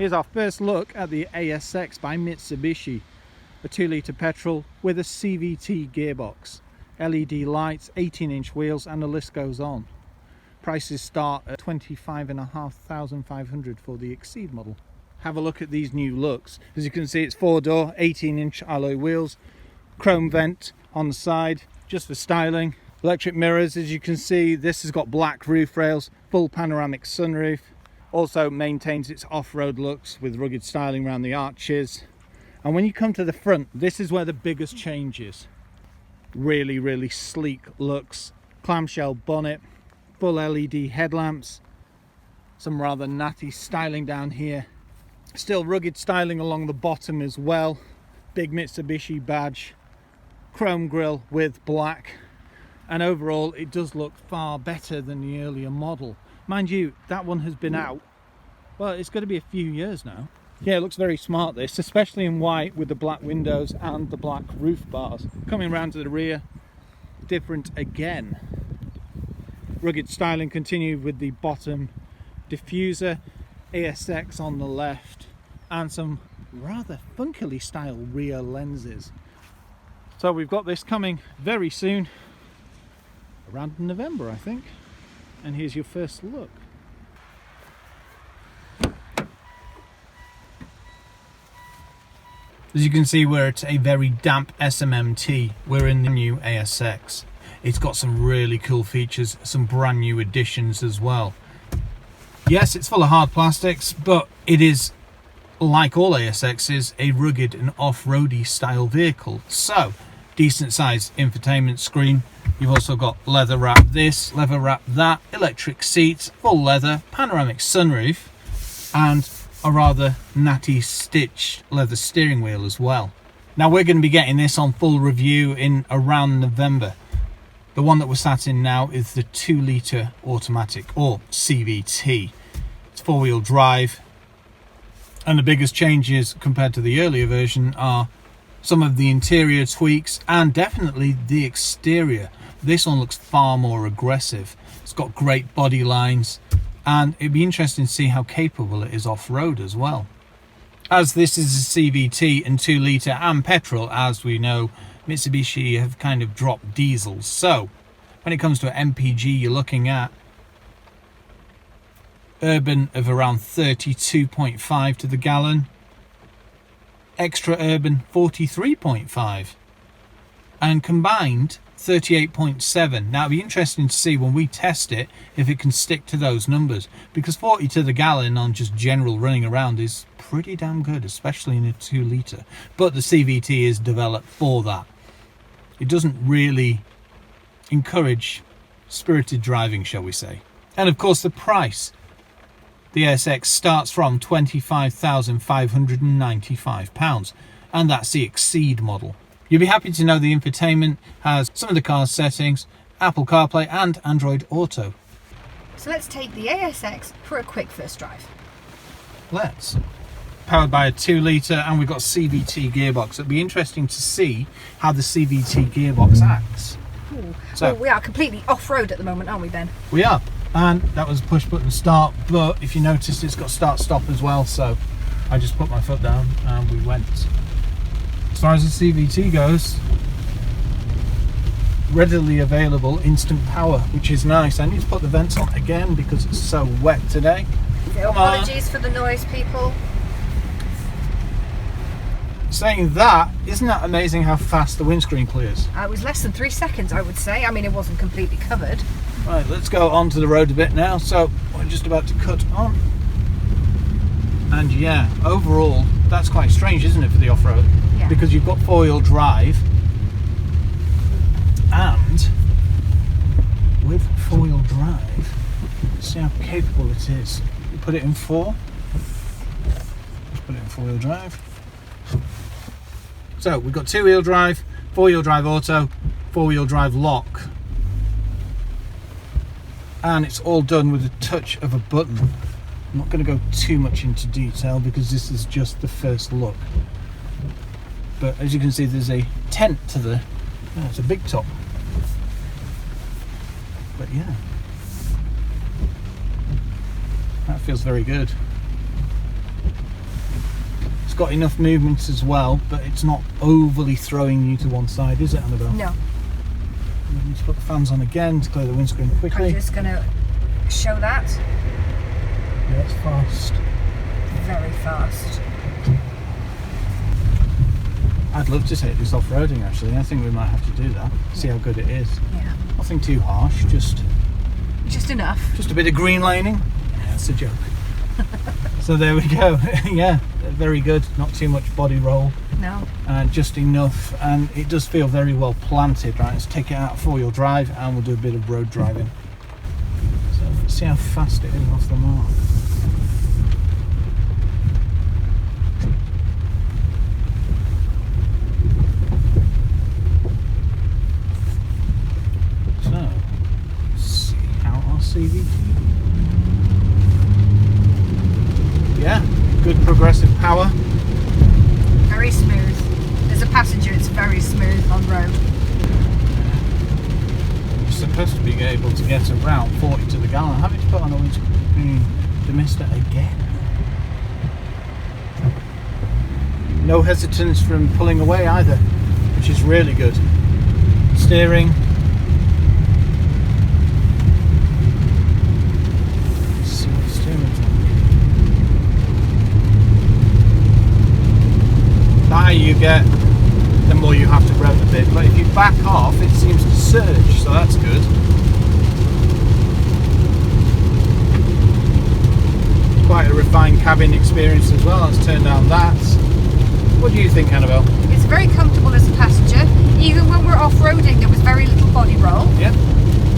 Here's our first look at the ASX by Mitsubishi, a 2-litre petrol with a CVT gearbox, LED lights, 18-inch wheels, and the list goes on. Prices start at $25,500 for the Exceed model. Have a look at these new looks. As you can see, it's 4-door, 18-inch alloy wheels, chrome vent on the side, just for styling. Electric mirrors, as you can see, this has got black roof rails, full panoramic sunroof. Also maintains its off-road looks with rugged styling around the arches. And when you come to the front, this is where the biggest change is. Really sleek looks. Clamshell bonnet, full LED headlamps, some rather natty styling down here. Still rugged styling along the bottom as well. Big Mitsubishi badge, chrome grille with black. And overall, it does look far better than the earlier model. Mind you, that one has been out, well, it's going to be a few years now. Yeah, it looks very smart, this, especially in white with the black windows and the black roof bars. Coming around to the rear, different again. Rugged styling continued with the bottom diffuser, ASX on the left, and some rather funkily styled rear lenses. So we've got this coming very soon, around November, I think. And here's your first look. As you can see, we're at a very damp SMMT. We're in the new ASX. It's got some really cool features, some brand new additions as well. Yes, it's full of hard plastics, but it is, like all ASXs, a rugged and off-roady style vehicle. So, decent sized infotainment screen. You've also got leather wrap this, leather wrap that, electric seats, full leather, panoramic sunroof, and a rather natty stitched leather steering wheel as well. Now we're going to be getting this on full review in around November. The one that we're sat in now is the 2-litre automatic, or CVT. It's 4-wheel drive, and the biggest changes compared to the earlier version are some of the interior tweaks and definitely the exterior. This one looks far more aggressive. It's got great body lines, and it'd be interesting to see how capable it is off-road as well. As this is a CVT and 2-litre and petrol, as we know, Mitsubishi have kind of dropped diesels. So when it comes to an MPG, you're looking at urban of around 32.5 to the gallon, extra urban 43.5, and combined 38.7. Now it'll be interesting to see when we test it if it can stick to those numbers, because 40 to the gallon on just general running around is pretty damn good, especially in a 2-litre. But the CVT is developed for that. It doesn't really encourage spirited driving, shall we say. And of course the price. The ASX starts from £25,595, and that's the Exceed model. You'll be happy to know the infotainment has some of the car's settings, Apple CarPlay and Android Auto. So let's take the ASX for a quick first drive. Let's. Powered by a 2-litre, and we've got CVT gearbox. It'll be interesting to see how the CVT gearbox acts. Ooh. So we are completely off-road at the moment, aren't we, Ben? We are, and that was push button start, but if you noticed, it's got start stop as well, so I just put my foot down and we went. As far as the CVT goes, readily available instant power, which is nice. I need to put the vents on again because it's so wet today. So apologies for the noise, people. Saying that, isn't that amazing how fast the windscreen clears? It was less than 3 seconds, I would say. I mean, it wasn't completely covered. Right, let's go onto the road a bit now. So we're just about to cut on. And yeah, overall, that's quite strange, isn't it, for the off-road? Yeah. Because you've got 4-wheel drive, and with 4-wheel drive, let's see how capable it is. You put it in 4. Let's put it in 4-wheel drive. So we've got 2-wheel drive, 4-wheel drive auto, 4-wheel drive lock, and it's all done with a touch of a button. I'm not going to go too much into detail because this is just the first look, but as you can see, there's a tent to the, it's a big top, but yeah, that feels very good. It's got enough movement as well, but it's not overly throwing you to one side, is it, Annabelle? No. We need to put the fans on again to clear the windscreen quickly. I'm just going to show that. Yeah, it's fast. Very fast. I'd love to take this off-roading actually. I think we might have to do that. See how good it is. Yeah. Nothing too harsh, just enough. a bit of green laning. Yeah, that's a joke. So there we go. Yeah, very good. Not too much body roll. No. And just enough, and it does feel very well planted. Right, let's take it out 4-wheel drive and we'll do a bit of road driving. So let's see how fast it is off the mark. So let's see how our CVT. Yeah, good progressive power. Very smooth. As a passenger, it's very smooth on road. You're supposed to be able to get around 40 to the gallon. Having to put on a windscreen demister again. No hesitance from pulling away either, which is really good. Steering. Let's see what the steering's like. The higher you get, the more you have to rev a bit, but if you back off it seems to surge, so that's good. Quite a refined cabin experience as well. Let's turn down that. What do you think, Annabelle? It's very comfortable as a passenger. Even when we're off-roading, there was very little body roll. Yep.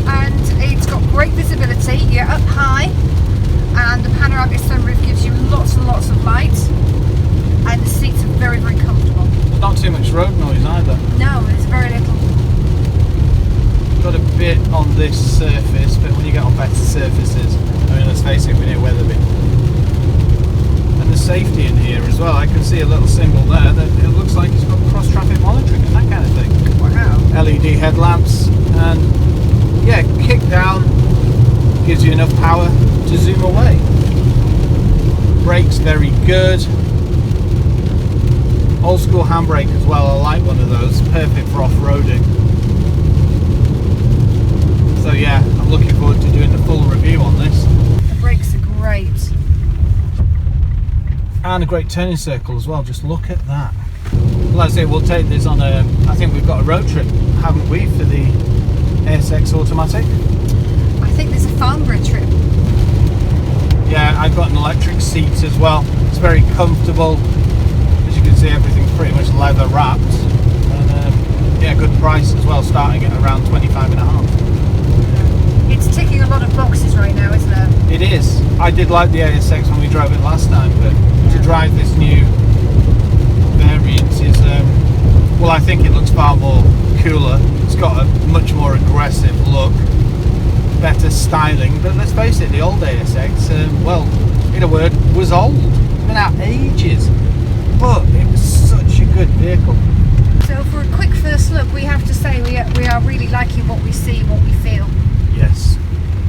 And it's got great visibility. You're up high, and the panoramic sunroof gives you lots and lots of light. And the seats are very, very comfortable. Not too much road noise either. No, there's very little. Got a bit on this surface, but when you get on better surfaces, I mean, let's face it, we need weather bit. And the safety in here as well. I can see a little symbol there that it looks like it's got cross-traffic monitoring and that kind of thing. Wow. LED headlamps, and yeah, kick down gives you enough power to zoom away. Brakes very good. Old school handbrake as well. I like one of those. Perfect for off-roading. So yeah, I'm looking forward to doing the full review on this. The brakes are great. And a great turning circle as well. Just look at that. Well, I say we'll take this on a. I think we've got a road trip, haven't we, for the ASX automatic? I think there's a Farnborough trip. Yeah, I've got an electric seat as well. It's very comfortable. As you can see, everything's pretty much leather wrapped. And yeah, good price as well, starting at around 25.5. It's ticking a lot of boxes right now, isn't it? It is. I did like the ASX when we drove it last time, but to drive this new variant is, well, I think it looks far more cooler. It's got a much more aggressive look, better styling, but let's face it, the old ASX, well, in a word, was old. It's been out ages, but it was such a good vehicle. So for a quick first look, we have to say we are really liking what we see, what we feel. Yes,